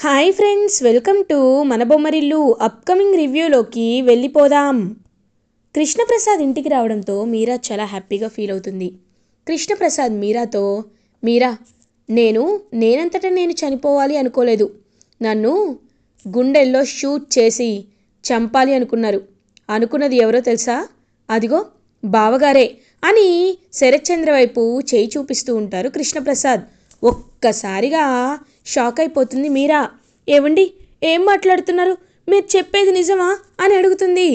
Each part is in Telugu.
హాయ్ ఫ్రెండ్స్, వెల్కమ్ టు మన బొమ్మరిల్లు. అప్కమింగ్ రివ్యూలోకి వెళ్ళిపోదాం. కృష్ణప్రసాద్ ఇంటికి రావడంతో మీరా చాలా హ్యాపీగా ఫీల్ అవుతుంది. కృష్ణప్రసాద్ మీరాతో, మీరా, నేనంతటా నేను చనిపోవాలి అనుకోలేదు. నన్ను గుండెల్లో షూట్ చేసి చంపాలి అనుకున్నారు. అనుకున్నది ఎవరో తెలుసా? అదిగో బావగారే అని శరత్చంద్ర వైపు చేయి చూపిస్తూ ఉంటారు కృష్ణప్రసాద్. ఒక్కసారిగా షాక్ అయిపోతుంది మీరా. ఏవండి, ఏం మాట్లాడుతున్నారు? మీరు చెప్పేది నిజమా అని అడుగుతుంది.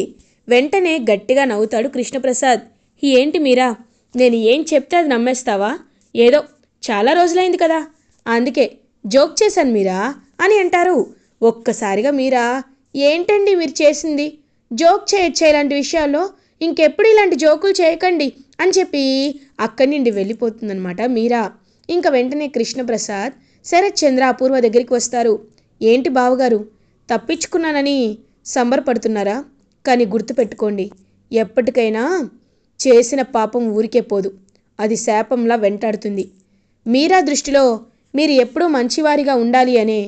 వెంటనే గట్టిగా నవ్వుతాడు కృష్ణప్రసాద్. ఏంటి మీరా, నేను ఏం చెప్తే అది నమ్మేస్తావా? ఏదో చాలా రోజులైంది కదా, అందుకే జోక్ చేశాను మీరా అని అంటారు. ఒక్కసారిగా మీరా, ఏంటండి మీరు చేసింది? జోక్ చేయొచ్చా ఇలాంటి విషయాల్లో? ఇంకెప్పుడు ఇలాంటి జోకులు చేయకండి అని చెప్పి అక్కడి నుండి వెళ్ళిపోతుందనమాట మీరా. ఇంకా వెంటనే కృష్ణప్రసాద్, శరత్చంద్ర, అపూర్వ దగ్గరికి వస్తారు. ఏంటి బావగారు, తప్పించుకున్నానని సంబరపడుతున్నారా? కానీ గుర్తుపెట్టుకోండి, ఎప్పటికైనా చేసిన పాపం ఊరికే పోదు, అది శాపంలా వెంటాడుతుంది. మీరా దృష్టిలో మీరు ఎప్పుడూ మంచివారిగా ఉండాలి అనే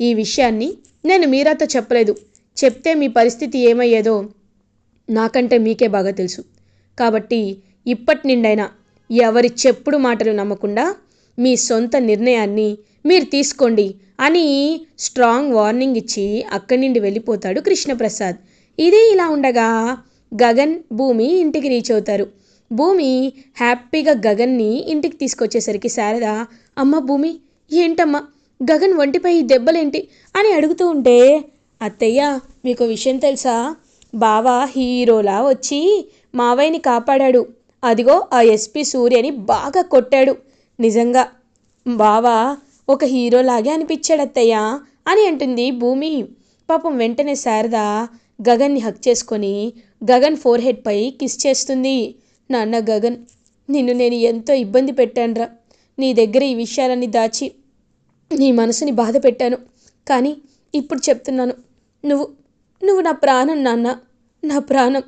ఈ విషయాన్ని నేను మీరాతో చెప్పలేదు. చెప్తే మీ పరిస్థితి ఏమయ్యేదో నాకంటే మీకే బాగా తెలుసు. కాబట్టి ఇప్పటి నిండైనా ఎవరి చెప్పుడు మాటలు నమ్మకుండా మీ సొంత నిర్ణయాన్ని మీరు తీసుకోండి అని స్ట్రాంగ్ వార్నింగ్ ఇచ్చి అక్కడి నుండి వెళ్ళిపోతాడు కృష్ణప్రసాద్. ఇది ఇలా ఉండగా గగన్, భూమి ఇంటికి రీచ్ అవుతారు. భూమి హ్యాపీగా గగన్ని ఇంటికి తీసుకొచ్చేసరికి శారద, అమ్మ భూమి, ఏంటమ్మా గగన్ ఒంటిపై దెబ్బలేంటి అని అడుగుతూ ఉంటే, అత్తయ్య మీకు విషయం తెలుసా? బావ హీరోలా వచ్చి మావయ్యని కాపాడాడు. అదిగో ఆ ఎస్పీ సూర్యని బాగా కొట్టాడు. నిజంగా బావ ఒక హీరోలాగే అనిపించాడు అత్తయ్య అని అంటుంది భూమి. పాపం వెంటనే శారద గగన్ని హక్ చేసుకొని గగన్ ఫోర్ హెడ్ పై కిస్ చేస్తుంది. నాన్న గగన్, నిన్ను నేను ఎంతో ఇబ్బంది పెట్టానురా. నీ దగ్గర ఈ విషయాలన్నీ దాచి నీ మనసుని బాధ పెట్టాను. కానీ ఇప్పుడు చెప్తున్నాను, నువ్వు నువ్వు నా ప్రాణం నాన్న, నా ప్రాణం.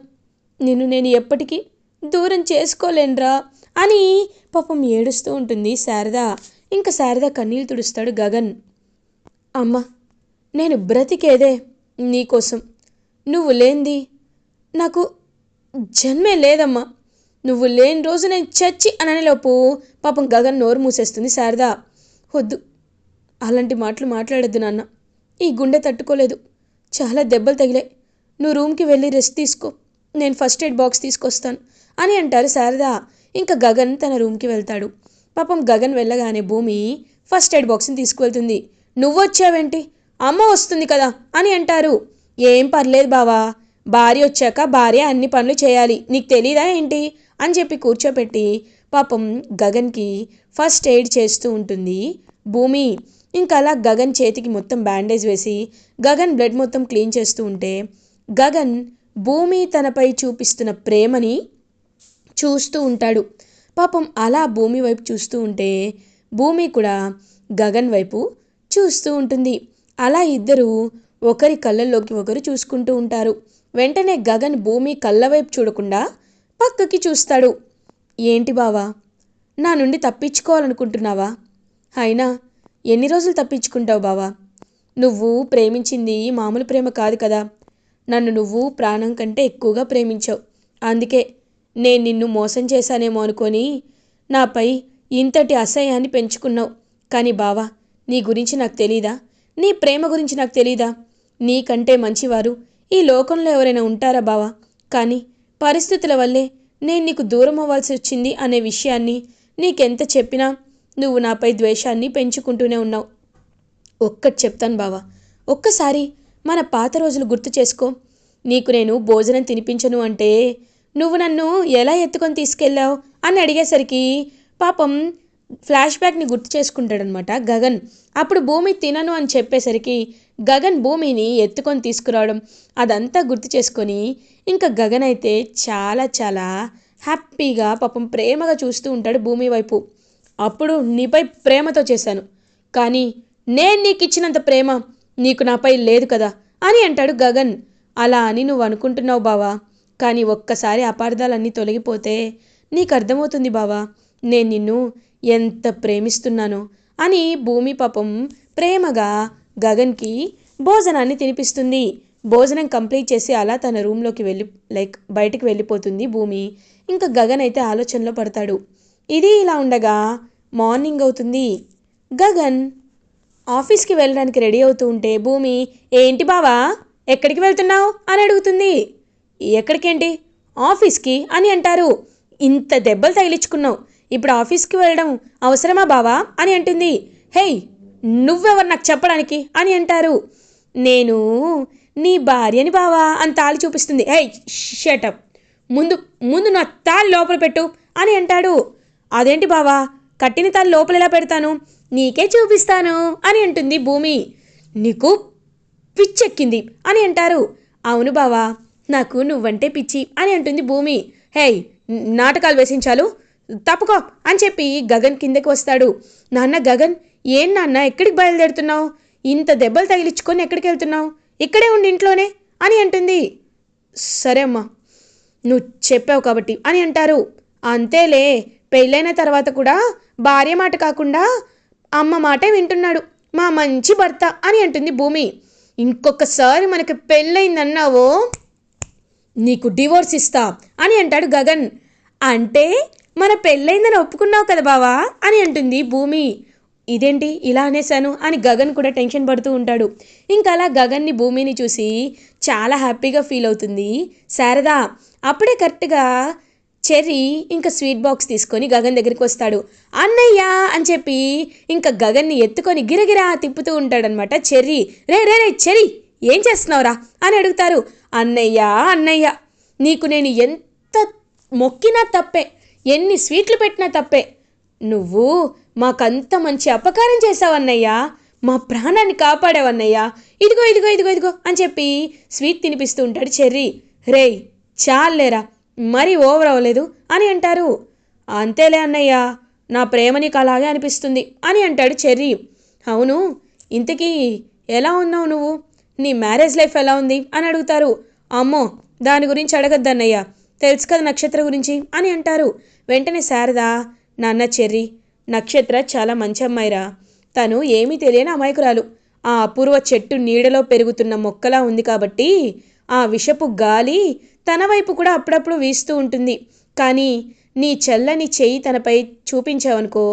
నిన్ను నేను ఎప్పటికీ దూరం చేసుకోలేనురా అని పాపం ఏడుస్తూ ఉంటుంది శారద. ఇంకా శారద కన్నీళ్ళు తుడుస్తాడు గగన్. అమ్మ, నేను బ్రతికేదే నీకోసం. నువ్వు లేంది నాకు జన్మే లేదమ్మా. నువ్వు లేని రోజు నేను చచ్చి అననేలోపు పాపం గగన్ నోరు మూసేస్తుంది శారద. వద్దు, అలాంటి మాటలు మాట్లాడొద్దు నాన్న. ఈ గుండె తట్టుకోలేదు, చాలా దెబ్బలు తగిలాయి. నువ్వు రూమ్కి వెళ్ళి రెస్ట్ తీసుకో, నేను ఫస్ట్ ఎయిడ్ బాక్స్ తీసుకొస్తాను అని అంటారు శారద. ఇంకా గగన్ తన రూమ్కి వెళ్తాడు. పాపం గగన్ వెళ్ళగానే భూమి ఫస్ట్ ఎయిడ్ బాక్స్ని తీసుకువెళ్తుంది. నువ్వు వచ్చావేంటి, అమ్మ వస్తుంది కదా అని అంటారు. ఏం పర్లేదు బావా, భార్య వచ్చాక భార్య అన్ని పనులు చేయాలి, నీకు తెలీదా ఏంటి అని చెప్పి కూర్చోపెట్టి పాపం గగన్కి ఫస్ట్ ఎయిడ్ చేస్తూ ఉంటుంది భూమి. ఇంకా అలా గగన్ చేతికి మొత్తం బ్యాండేజ్ వేసి గగన్ బ్లడ్ మొత్తం క్లీన్ చేస్తూ ఉంటే గగన్ భూమి తనపై చూపిస్తున్న ప్రేమని చూస్తూ ఉంటాడు. పాపం అలా భూమి వైపు చూస్తూ ఉంటే భూమి కూడా గగన్ వైపు చూస్తూ ఉంటుంది. అలా ఇద్దరు ఒకరి కళ్ళల్లోకి ఒకరు చూసుకుంటూ ఉంటారు. వెంటనే గగన్ భూమి కళ్ళ వైపు చూడకుండా పక్కకి చూస్తాడు. ఏంటి బావా, నా నుండి తప్పించుకోవాలనుకుంటున్నావా? అయినా ఎన్ని రోజులు తప్పించుకుంటావు బావా? నువ్వు ప్రేమించింది మామూలు ప్రేమ కాదు కదా. నన్ను నువ్వు ప్రాణం కంటే ఎక్కువగా ప్రేమించావు. అందుకే నేను నిన్ను మోసం చేశానేమో అనుకొని నాపై ఇంతటి అసహ్యాన్ని పెంచుకున్నావు. కానీ బావా, నీ గురించి నాకు తెలీదా? నీ ప్రేమ గురించి నాకు తెలీదా? నీకంటే మంచివారు ఈ లోకంలో ఎవరైనా ఉంటారా బావా? కానీ పరిస్థితుల వల్లే నేను నీకు దూరం అవ్వాల్సి వచ్చింది అనే విషయాన్ని నీకెంత చెప్పినా నువ్వు నాపై ద్వేషాన్ని పెంచుకుంటూనే ఉన్నావు. ఒక్కటి చెప్తాను బావా, ఒక్కసారి మన పాత రోజులు గుర్తు చేసుకో. నీకు నేను భోజనం తినిపించను అంటే నువ్వు నన్ను ఎలా ఎత్తుకొని తీసుకెళ్ళావు అని అడిగేసరికి పాపం ఫ్లాష్ బ్యాక్ని గుర్తు చేసుకుంటాడనమాట గగన్. అప్పుడు భూమి తినను అని చెప్పేసరికి గగన్ భూమిని ఎత్తుకొని తీసుకురావడం అదంతా గుర్తు చేసుకొని ఇంకా గగన్ అయితే చాలా చాలా హ్యాపీగా పాపం ప్రేమగా చూస్తూ ఉంటాడు భూమి వైపు. అప్పుడు నీపై ప్రేమతో చేశాను, కానీ నేను నీకు ఇచ్చినంత ప్రేమ నీకు నాపై లేదు కదా అని అంటాడు గగన్. అలా అని నువ్వు అనుకుంటున్నావు బావా, కానీ ఒక్కసారి అపార్థాలన్నీ తొలగిపోతే నీకు అర్థమవుతుంది బావా, నేను నిన్ను ఎంత ప్రేమిస్తున్నానో అని భూమి పాపం ప్రేమగా గగన్కి భోజనాన్ని తినిపిస్తుంది. భోజనం కంప్లీట్ చేసి అలా తన రూమ్లోకి బయటికి వెళ్ళిపోతుంది భూమి. ఇంకా గగన్ అయితే ఆలోచనలో పడతాడు. ఇది ఇలా ఉండగా మార్నింగ్ అవుతుంది. గగన్ ఆఫీస్కి వెళ్ళడానికి రెడీ అవుతూ ఉంటే భూమి, ఏంటి బావా ఎక్కడికి వెళ్తున్నావు అని అడుగుతుంది. ఎక్కడికేంటి, ఆఫీస్కి అని అంటారు. ఇంత దెబ్బలు తగిలించుకున్నావు, ఇప్పుడు ఆఫీస్కి వెళ్ళడం అవసరమా బావా అని అంటుంది. హేయ్, నువ్వెవరు నాకు చెప్పడానికి అని అంటారు. నేను నీ భార్యని బావా అని తాళి చూపిస్తుంది. హేయ్ షటప్, ముందు ముందు నా తాళి లోపల పెట్టు అని అంటాడు. అదేంటి బావా, కట్టిన తాళి లోపల ఎలా పెడతాను, నీకే చూపిస్తాను అని అంటుంది భూమి. నీకు పిచ్చెక్కింది అని అంటారు. అవును బావా, నాకు నువ్వంటే పిచ్చి అని అంటుంది భూమి. హేయ్, నాటకాలు వేసించాలు, తప్పుకో అని చెప్పి గగన్ కిందకి వస్తాడు. నాన్న గగన్, ఏం నాన్న ఎక్కడికి బయలుదేరుతున్నావు, ఇంత దెబ్బలు తగిలించుకొని ఎక్కడికి వెళ్తున్నావు, ఇక్కడే ఉండి ఇంట్లోనే అని అంటుంది. సరే అమ్మా, నువ్వు చెప్పావు కాబట్టి అని అంటారు. అంతేలే, పెళ్ళైన తర్వాత కూడా భార్య మాట కాకుండా అమ్మ మాటే వింటున్నాడు మా మంచి భర్త అని అంటుంది భూమి. ఇంకొకసారి మనకి పెళ్ళయిందన్నావో నీకు డివోర్స్ ఇస్తా అని అంటాడు గగన్. అంటే మన పెళ్ళైందని ఒప్పుకున్నావు కదా బావా అని అంటుంది భూమి. ఇదేంటి ఇలా అనేశాను అని గగన్ కూడా టెన్షన్ పడుతూ ఉంటాడు. ఇంకా అలా గగన్ని భూమిని చూసి చాలా హ్యాపీగా ఫీల్ అవుతుంది శారద. అప్పుడే కరెక్ట్గా చెర్రీ ఇంకా స్వీట్ బాక్స్ తీసుకొని గగన్ దగ్గరికి వస్తాడు. అన్నయ్య అని చెప్పి ఇంకా గగన్ని ఎత్తుకొని గిరగిరా తిప్పుతూ ఉంటాడనమాట చెర్రీ. రే రే రే చెర్రీ, ఏం చేస్తున్నావురా అని అడుగుతారు. అన్నయ్య అన్నయ్య, నీకు నేను ఎంత మొక్కినా తప్పే, ఎన్ని స్వీట్లు పెట్టినా తప్పే, నువ్వు మాకంత మంచి అపకారం చేసావన్నయ్య, మా ప్రాణాన్ని కాపాడావన్నయ్య, ఇదిగో ఇదిగో ఇదిగో ఇదిగో అని చెప్పి స్వీట్ తినిపిస్తూ ఉంటాడు చెర్రీ. రేయ్ చాలేరా, మరీ ఓవర్ అవ్వలేదు అని అంటారు. అంతేలే అన్నయ్య, నా ప్రేమ నీకు అలాగే అనిపిస్తుంది అని అంటాడు చెర్రీ. అవును, ఇంతకీ ఎలా ఉన్నావు నువ్వు, నీ మ్యారేజ్ లైఫ్ ఎలా ఉంది అని అడుగుతారు. అమ్మో, దాని గురించి అడగద్దన్నయ్య, తెలుసు కదా నక్షత్ర గురించి అని అంటారు. వెంటనే శారద, నాన్న చెర్రీ, నక్షత్ర చాలా మంచి అమ్మాయిరా, తను ఏమీ తెలియని అమాయకురాలు, ఆ అపూర్వ చెట్టు నీడలో పెరుగుతున్న మొక్కలా ఉంది కాబట్టి ఆ విషపు గాలి తన వైపు కూడా అప్పుడప్పుడు వీస్తూ ఉంటుంది. కానీ నీ చల్లని చెయ్యి తనపై చూపించావనుకో,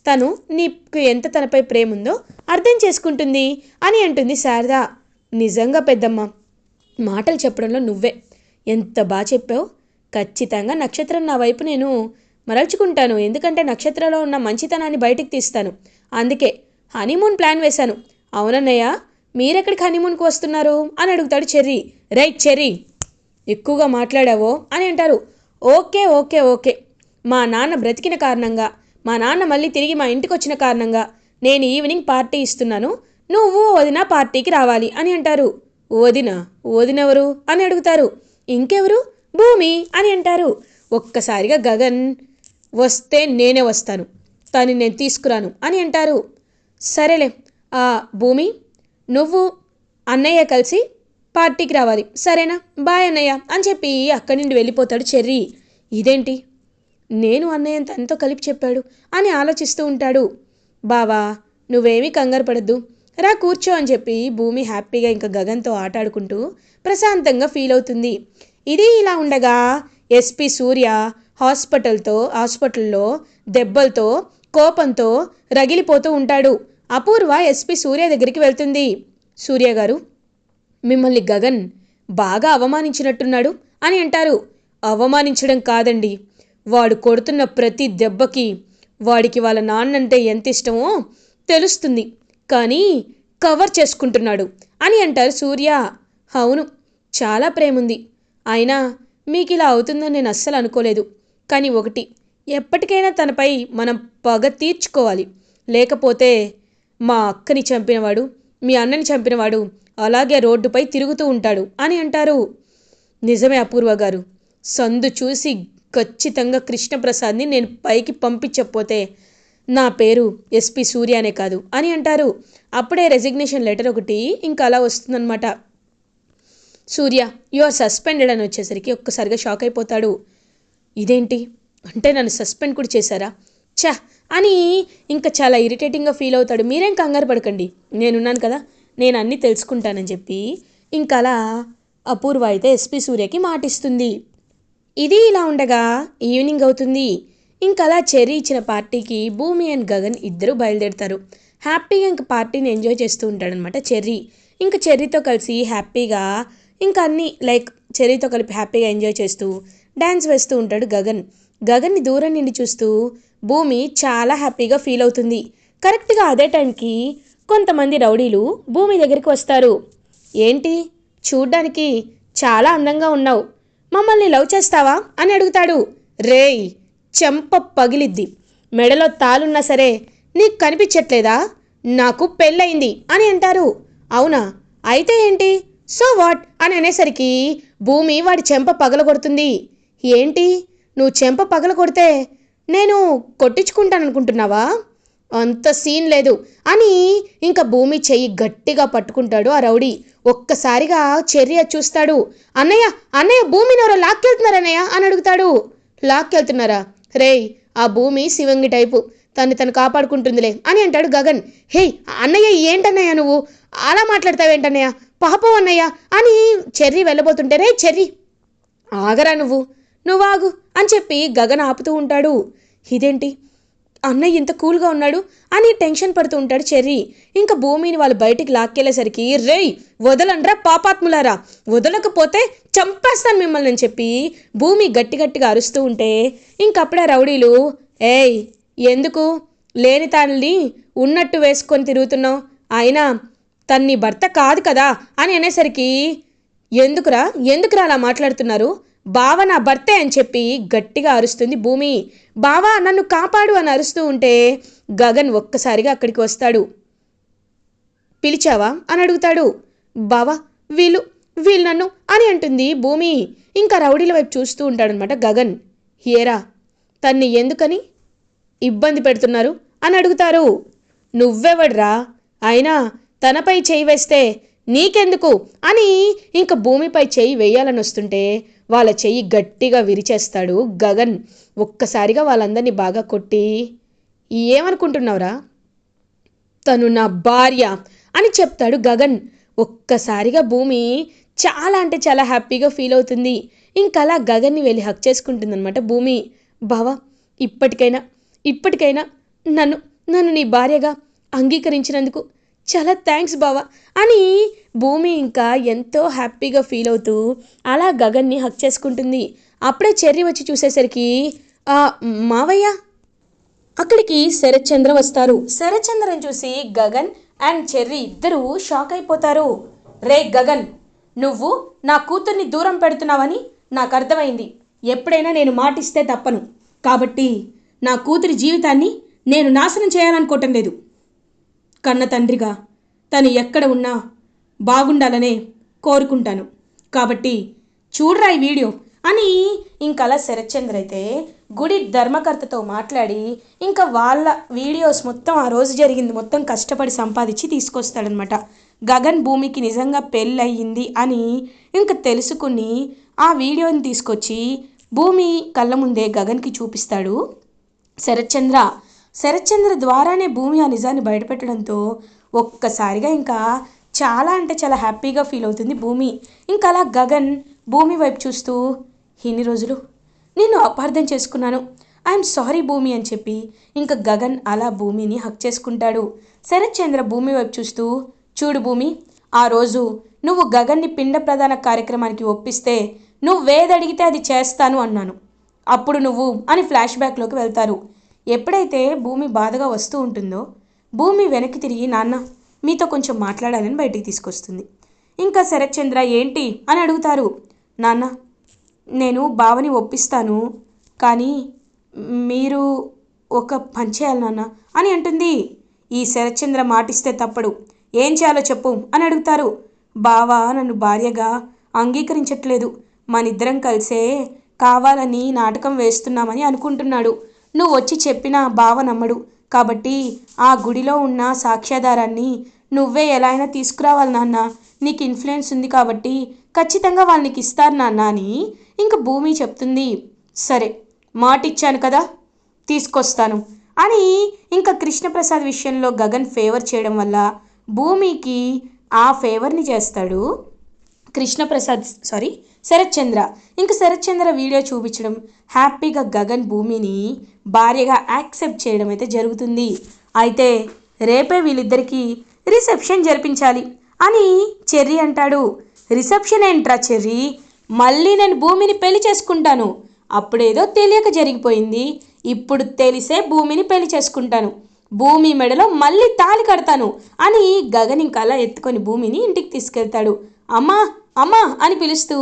తను నీకు ఎంత తనపై ప్రేమ ఉందో అర్థం చేసుకుంటుంది అని అంటుంది శారద. నిజంగా పెద్దమ్మ, మాటలు చెప్పడంలో నువ్వే ఎంత బాగా చెప్పావు. ఖచ్చితంగా నక్షత్రం నా వైపు నేను మరల్చుకుంటాను, ఎందుకంటే నక్షత్రంలో ఉన్న మంచితనాన్ని బయటికి తీస్తాను. అందుకే హనీమూన్ ప్లాన్ వేశాను. అవునన్నయ్య, మీరెక్కడికి హనీమూన్కి వస్తున్నారు అని అడుగుతాడు చెర్రీ. రైట్ చెర్రీ, ఎక్కువగా మాట్లాడావో అని అంటారు. ఓకే ఓకే ఓకే, మా నాన్న బ్రతికిన కారణంగా, మా నాన్న మళ్ళీ తిరిగి మా ఇంటికి వచ్చిన కారణంగా నేను ఈవినింగ్ పార్టీ ఇస్తున్నాను, నువ్వు వదిన పార్టీకి రావాలి అని అంటారు. వదిన? వదినెవరు అని అడుగుతారు. ఇంకెవరు, భూమి అని అంటారు. ఒక్కసారిగా గగన్, వస్తే నేనే వస్తాను, తను నేను తీసుకురాను అని అంటారు. సరేలే, భూమి నువ్వు అన్నయ్య కలిసి పార్టీకి రావాలి, సరేనా, బాయ్ అన్నయ్య అని చెప్పి అక్కడి నుండి వెళ్ళిపోతాడు చెర్రీ. ఇదేంటి, నేను అన్నయ్య తనతో కలిపి చెప్పాడు అని ఆలోచిస్తూ ఉంటాడు. బావా నువ్వేమీ కంగారు పడద్దు, రా కూర్చో అని చెప్పి భూమి హ్యాపీగా ఇంకా గగన్తో ఆటాడుకుంటూ ప్రశాంతంగా ఫీల్ అవుతుంది. ఇది ఇలా ఉండగా ఎస్పీ సూర్య హాస్పిటల్లో దెబ్బలతో కోపంతో రగిలిపోతూ ఉంటాడు. అపూర్వ ఎస్పీ సూర్య దగ్గరికి వెళ్తుంది. సూర్య గారు, మిమ్మల్ని గగన్ బాగా అవమానించినట్టున్నాడు అని అంటారు. అవమానించడం కాదండి, వాడు కొడుతున్న ప్రతి దెబ్బకి వాడికి వాళ్ళ నాన్నంటే ఎంత ఇష్టమో తెలుస్తుంది, కానీ కవర్ చేసుకుంటున్నాడు అని అంటారు సూర్య. అవును, చాలా ప్రేముంది, అయినా మీకు ఇలా అవుతుందని నేను అస్సలు అనుకోలేదు. కానీ ఒకటి, ఎప్పటికైనా తనపై మనం పగ తీర్చుకోవాలి, లేకపోతే మా అక్కని చంపినవాడు, మీ అన్నని చంపినవాడు అలాగే రోడ్డుపై తిరుగుతూ ఉంటాడు అని అంటారు. నిజమే అపూర్వ గారు, సందు చూసి ఖచ్చితంగా కృష్ణప్రసాద్ని నేను పైకి పంపించకపోతే నా పేరు ఎస్పీ సూర్యనే కాదు అని అంటారు. అప్పుడే రెసిగ్నేషన్ లెటర్ ఒకటి ఇంకా అలా వస్తుందన్నమాట. సూర్య యు ఆర్ సస్పెండెడ్ అని వచ్చేసరికి ఒక్కసారిగా షాక్ అయిపోతాడు. ఇదేంటి, అంటే నన్ను సస్పెండ్ కూడా చేశారా, ఛా అని ఇంకా చాలా ఇరిటేటింగ్గా ఫీల్ అవుతాడు. మీరేం కంగారు పడకండి, నేనున్నాను కదా, నేను అన్నీ తెలుసుకుంటానని చెప్పి ఇంకలా అపూర్వ అయితే ఎస్పీ సూర్యకి మాటిస్తుంది. ఇది ఇలా ఉండగా ఈవినింగ్ అవుతుంది. ఇంకలా చెర్రీ ఇచ్చిన పార్టీకి భూమి అండ్ గగన్ ఇద్దరు బయలుదేరుతారు. హ్యాపీగా ఇంక పార్టీని ఎంజాయ్ చేస్తూ ఉంటాడనమాట చెర్రీ. ఇంక చెర్రీతో కలిసి హ్యాపీగా ఇంకా అన్నీ చెర్రీతో కలిపి హ్యాపీగా ఎంజాయ్ చేస్తూ డ్యాన్స్ వేస్తూ ఉంటాడు గగన్. గగన్ని దూరం నుండి చూస్తూ భూమి చాలా హ్యాపీగా ఫీల్ అవుతుంది. కరెక్ట్గా అదే టైంకి కొంతమంది రౌడీలు భూమి దగ్గరికి వస్తారు. ఏంటి చూడ్డానికి చాలా అందంగా ఉన్నావు, మమ్మల్ని లవ్ చేస్తావా అని అడుగుతాడు. రేయ్ చెంప పగిలిద్ది, మెడలో తాలున్నా సరే నీకు కనిపించట్లేదా, నాకు పెళ్ళయింది అని అంటారు. అవునా, అయితే ఏంటి, సో వాట్ అని అనేసరికి భూమి వాడి చెంప పగలగొడుతుంది. ఏంటి నువ్వు చెంప పగలగొడితే నేను కొట్టించుకుంటాననుకుంటున్నావా, అంత సీన్ లేదు అని ఇంకా భూమి చెయ్యి గట్టిగా పట్టుకుంటాడు ఆ రౌడీ. ఒక్కసారిగా చెర్రీ చూస్తాడు. అన్నయ్య అన్నయ్య భూమిని ఎవరో లాక్కెళ్తున్నారన్నయ్య అని అడుగుతాడు. లాక్కెళ్తున్నారా, రేయ్ ఆ భూమి శివంగి టైపు, తను కాపాడుకుంటుందిలే అని అంటాడు గగన్. హే అన్నయ్య ఏంటన్నయ్య నువ్వు అలా మాట్లాడతావేంటన్నయ్య, పాపం అన్నయ్య అని చెర్రీ వెళ్ళబోతుంటే, రే చెర్రీ ఆగరా నువ్వు ఆగు అని చెప్పి గగన్ ఆపుతూ ఉంటాడు. ఇదేంటి అన్నయ్య ఇంత కూల్గా ఉన్నాడు అని టెన్షన్ పడుతూ ఉంటాడు చెర్రీ. ఇంకా భూమిని వాళ్ళు బయటికి లాక్కెళ్ళేసరికి, రేయ్ వదలండ్రా పాపాత్ములారా, వదలకపోతే చంపేస్తాను మిమ్మల్ని అని చెప్పి భూమి గట్టిగా అరుస్తూ ఉంటే ఇంకప్పుడే రౌడీలు, ఏయ్ ఎందుకు లేని తాన్ని ఉన్నట్టు వేసుకొని తిరుగుతున్నావు, అయినా తన్ని భర్త కాదు కదా అని అనేసరికి, ఎందుకురా అలా మాట్లాడుతున్నారు, బావ నా భర్తే అని చెప్పి గట్టిగా అరుస్తుంది భూమి. బావా నన్ను కాపాడు అని అరుస్తూ ఉంటే గగన్ ఒక్కసారిగా అక్కడికి వస్తాడు. పిలిచావా అని అడుగుతాడు. బావా వీళ్ళు నన్ను అని అంటుంది భూమి. ఇంకా రౌడీల వైపు చూస్తూ ఉంటాడనమాట గగన్. ఏరా తన్ని ఎందుకని ఇబ్బంది పెడుతున్నారు అని అడుగుతారు. నువ్వెవడ్రా, అయినా తనపై చేయి వేస్తే నీకెందుకు అని ఇంక భూమిపై చెయ్యి వేయాలని వస్తుంటే వాళ్ళ చెయ్యి గట్టిగా విరిచేస్తాడు గగన్. ఒక్కసారిగా వాళ్ళందరినీ బాగా కొట్టి, ఏమనుకుంటున్నావురా, తను నా భార్య అని చెప్తాడు గగన్. ఒక్కసారిగా భూమి చాలా అంటే చాలా హ్యాపీగా ఫీల్ అవుతుంది. ఇంకలా గగన్ని వెళ్ళి హక్ చేసుకుంటుందన్నమాట భూమి. బావా ఇప్పటికైనా నన్ను నీ భార్యగా అంగీకరించినందుకు చాలా థ్యాంక్స్ బావా అని భూమి ఇంకా ఎంతో హ్యాపీగా ఫీల్ అవుతూ అలా గగన్ని హక్ చేసుకుంటుంది. అప్పుడే చెర్రీ వచ్చి చూసేసరికి, మావయ్య అక్కడికి శరత్చంద్ర వస్తారు. శరత్చంద్రని చూసి గగన్ అండ్ చెర్రీ ఇద్దరూ షాక్ అయిపోతారు. రే గగన్, నువ్వు నా కూతుర్ని దూరం పెడుతున్నావని నాకు అర్థమైంది. ఎప్పుడైనా నేను మాటిస్తే తప్పను, కాబట్టి నా కూతురి జీవితాన్ని నేను నాశనం చేయాలనుకోవటం లేదు. కన్న తండ్రిగా తను ఎక్కడ ఉన్నా బాగుండాలనే కోరుకుంటాను, కాబట్టి చూడరా ఈ వీడియో అని ఇంకలా శరత్చంద్ర అయితే గుడి ధర్మకర్తతో మాట్లాడి ఇంకా వాళ్ళ వీడియోస్ మొత్తం ఆ రోజు జరిగింది మొత్తం కష్టపడి సంపాదించి తీసుకొస్తాడనమాట. గగన్ భూమికి నిజంగా పెళ్ళయింది అని ఇంకా తెలుసుకుని ఆ వీడియోని తీసుకొచ్చి భూమి కళ్ళ ముందే గగన్కి చూపిస్తాడు శరత్చంద్ర ద్వారానే భూమి ఆ నిజాన్ని బయటపెట్టడంతో ఒక్కసారిగా ఇంకా చాలా అంటే చాలా హ్యాపీగా ఫీల్ అవుతుంది భూమి. ఇంకా అలా గగన్ భూమి వైపు చూస్తూ, ఇన్ని రోజులు నేను అపార్థం చేసుకున్నాను, ఐఎమ్ సారీ భూమి అని చెప్పి ఇంకా గగన్ అలా భూమిని హక్ చేసుకుంటాడు. శరత్చంద్ర భూమి వైపు చూస్తూ, చూడు భూమి, ఆ రోజు నువ్వు గగన్ని పిండ ప్రదాన కార్యక్రమానికి ఒప్పిస్తే నువ్వేదడిగితే అది చేస్తాను అన్నాను, అప్పుడు నువ్వు అని ఫ్లాష్ బ్యాక్లోకి వెళ్తారు. ఎప్పుడైతే భూమి బాధగా వస్తూ ఉంటుందో భూమి వెనక్కి తిరిగి, నాన్న మీతో కొంచెం మాట్లాడాలని బయటికి తీసుకొస్తుంది. ఇంకా శరత్చంద్ర ఏంటి అని అడుగుతారు. నాన్న నేను బావని ఒప్పిస్తాను, కానీ మీరు ఒక పని చేయాలి నాన్న అని అంటుంది. ఈ శరత్చంద్ర మాటిస్తే తప్పడు, ఏం చేయాలో చెప్పు అని అడుగుతారు. బావ నన్ను భార్యగా అంగీకరించట్లేదు, మనిద్దరం కలిసే కావాలని నాటకం వేస్తున్నామని అనుకుంటున్నాడు, నువ్వు వచ్చి చెప్పినా బావ నమ్మడు, కాబట్టి ఆ గుడిలో ఉన్న సాక్ష్యాధారాన్ని నువ్వే ఎలా అయినా తీసుకురావాలి నాన్న, నీకు ఇన్ఫ్లుయెన్స్ ఉంది కాబట్టి ఖచ్చితంగా వాళ్ళు నీకు ఇస్తారు నాన్న అని ఇంక భూమి చెప్తుంది. సరే మాటిచ్చాను కదా, తీసుకొస్తాను అని ఇంకా కృష్ణప్రసాద్ విషయంలో గగన్ ఫేవర్ చేయడం వల్ల భూమికి ఆ ఫేవర్ని చేస్తాడు శరత్ చంద్ర. ఇంక శరత్ చంద్ర వీడియో చూపించడం, హ్యాపీగా గగన్ భూమిని భార్యగా యాక్సెప్ట్ చేయడం అయితే జరుగుతుంది. అయితే రేపే వీళ్ళిద్దరికీ రిసెప్షన్ జరిపించాలి అని చెర్రీ అంటాడు. రిసెప్షన్ ఏంట్రా చెర్రీ, మళ్ళీ నేను భూమిని పెళ్లి చేసుకుంటాను, అప్పుడేదో తెలియక జరిగిపోయింది, ఇప్పుడు తెలిసే భూమిని పెళ్లి చేసుకుంటాను, భూమి మెడలో మళ్ళీ తాళి కడతాను అని గగన్ ఇంకా అలా ఎత్తుకొని భూమిని ఇంటికి తీసుకెళ్తాడు. అమ్మా అమ్మా అని పిలుస్తూ,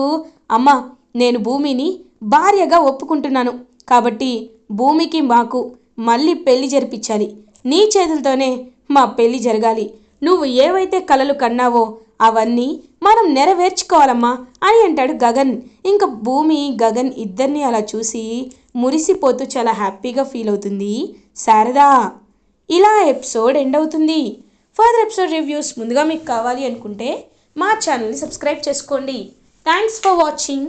అమ్మా నేను భూమిని భార్యగా ఒప్పుకుంటున్నాను, కాబట్టి భూమికి మాకు మళ్ళీ పెళ్లి జరిపించాలి, నీ చేతులతోనే మా పెళ్లి జరగాలి, నువ్వు ఏవైతే కలలు కన్నావో అవన్నీ మనం నెరవేర్చుకోవాలమ్మా అని అంటాడు గగన్. ఇంకా భూమి గగన్ ఇద్దరిని అలా చూసి మురిసిపోతూ చాలా హ్యాపీగా ఫీల్ అవుతుంది శారదా. ఇలా ఎపిసోడ్ ఎండ్ అవుతుంది. ఫర్దర్ ఎపిసోడ్ రివ్యూస్ ముందుగా మీకు కావాలి అనుకుంటే మా ఛానల్ని సబ్స్క్రైబ్ చేసుకోండి. Thanks for watching.